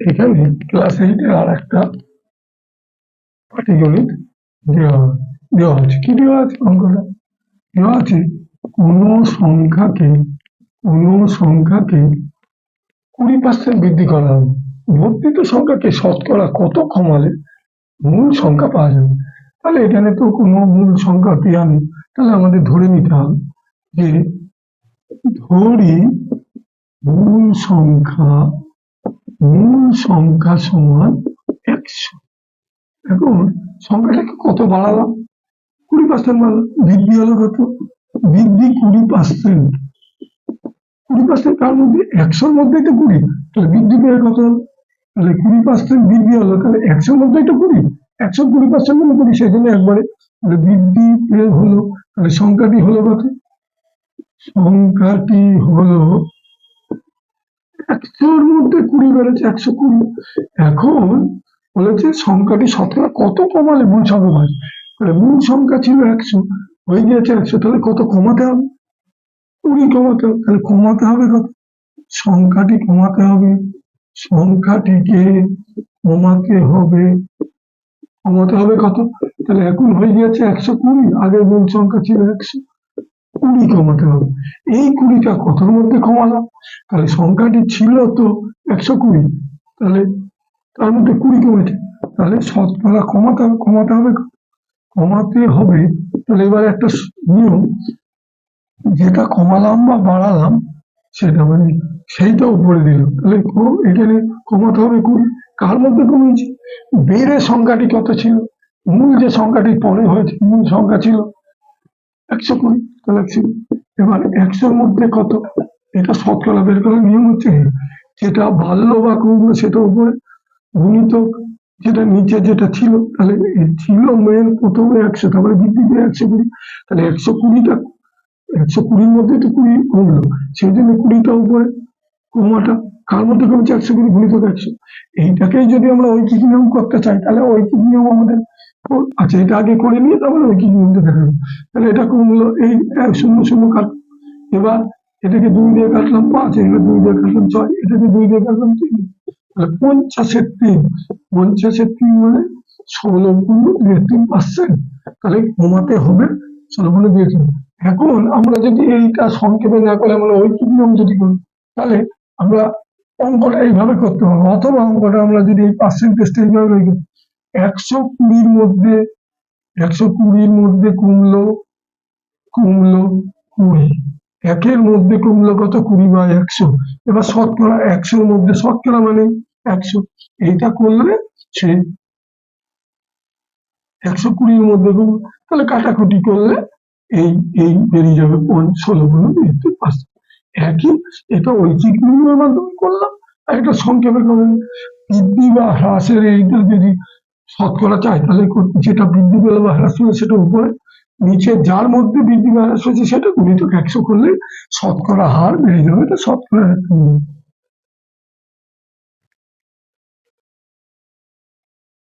এখানে ক্লাস 8-এর আর একটা পাটিগণিত দেওয়া আছে। কি দেওয়া আছে অঙ্কটা? দেওয়া আছে কোনো সংখ্যাকে 20% বৃদ্ধি করা হবে। বর্ধিত সংখ্যাকে শতকরা কত কমালে মূল সংখ্যা পাওয়া যাবে? তাহলে এখানে তো কোনো মূল সংখ্যা দেওয়া নেই, তাহলে আমাদের ধরে নিতে হবে যে ধরি মূল সংখ্যা সমান 100। এখন সংখ্যাটাকে কত বাড়ালাম? 20% বাড়ালাম। বৃদ্ধি হলো কত? বৃদ্ধি 20%। 20% কার মধ্যে? 100-র মধ্যেই তো 20, তাহলে বৃদ্ধি পেয়ে কত হলো? তাহলে 20% বৃদ্ধি হলো, তাহলে 100-র মধ্যেই তো 20, 100 20% হলো 20, সেই জন্য একবারে বৃদ্ধি পেয়ে হলো। তাহলে সংখ্যাটি হলো কত? সংখ্যাটি হলো 100-র মধ্যে 20 বেড়েছে, 120। এখন বলেছে সংখ্যাটি শতকরা কত কমালে মূল সংখ্যা হয়? তাহলে মূল সংখ্যা ছিল 100, হয়ে গিয়েছে 100, তাহলে কত কমাতে হবে? 20 কমাতে হবে। তাহলে কমাতে হবে কত? সংখ্যাটিকে কমাতে হবে কত? তাহলে এখন হয়ে গিয়েছে 120, আগের মূল সংখ্যা ছিল 120, কমাতে হবে। এই 20টা কতর মধ্যে কমালাম? তাহলে সংখ্যাটি ছিল তো 120, তাহলে তার মধ্যে 20 কমেছে, তাহলে শতকরা কমাতে হবে। তাহলে এবার একটা নিয়ম, যেটা কমালাম বা বাড়ালাম সেটা সেইটা উপরে দিল, তাহলে এখানে কমাতে হবে 20। কার মধ্যে কমিয়েছি? বেড়ে সংখ্যাটি কত ছিল? মূল যে সংখ্যাটি পরে হয়েছে, মূল সংখ্যা ছিল 120, তাহলে 120। এবার 100-র মধ্যে কত? এটা শতকরা বের করার নিয়ম হচ্ছে, যেটা বাড়লো বা কমলো সেটা উপরে গুণিতক যেটা নিচে যেটা ছিল, তাহলে ছিল মেন প্রথমে 100, তারপরে বৃদ্ধি পেয়ে 120, তাহলে 120টা 120-র মধ্যে তো 20 কমলো, সেই জন্য 20টা উপরে কমাটা কার মধ্যে কমেছে? 120 গুণিতক 100। এইটাকেই যদি আমরা ঐকিক নিয়ম করতে চাই, তাহলে ঐকিক নিয়ম আমাদের আচ্ছা, এটা আগে করে নিয়ে তারপরে ঐকিক নিয়মটা দেখা যাবে। তাহলে এটা কমলো, এই 0 কাট, এবার এটাকে 2 দিয়ে কাটলাম 5, এবার 2 দিয়ে কাটলাম 6, এটাকে 2 দিয়ে কাটলাম 3, তাহলে 50-এর 3, 50-এর 3 মানে 16.23%। তাহলে কমাতে হবে 16.23। এখন আমরা যদি এইটা সংক্ষেপে না করে আমরা ঐকিক নিয়ম যদি করি, তাহলে আমরা অঙ্কটা এইভাবে করতে হবে, অথবা অঙ্কটা আমরা যদি এই পার্সেন্টেজটা এইভাবে করি, 120-র মধ্যে কমলো 20, 1-এর মধ্যে কমলো কত? 20/100। এবার শতকরা 100-র মধ্যে, শতকরা মানে 100, এইটা করলে সেই 120-র মধ্যে কমলো, তাহলে কাটাকুটি করলে এই বেরিয়ে যাবে 16.23%। একই, এটা ঐকিক নিয়মের মাধ্যমে করলাম, আর এটা সংক্ষেপে করলাম। বৃদ্ধি বা হ্রাসের এইটা যদি শতকরা চাই, তাহলে যেটা বৃদ্ধি পেল বা হ্রাস পেল সেটা উপরে, নিচে যার মধ্যে বৃদ্ধি বা হ্রাস হয়েছে সেটা গুণিতক 100 করলে শতকরা হার বেড়ে যাবে। এটা শতকরা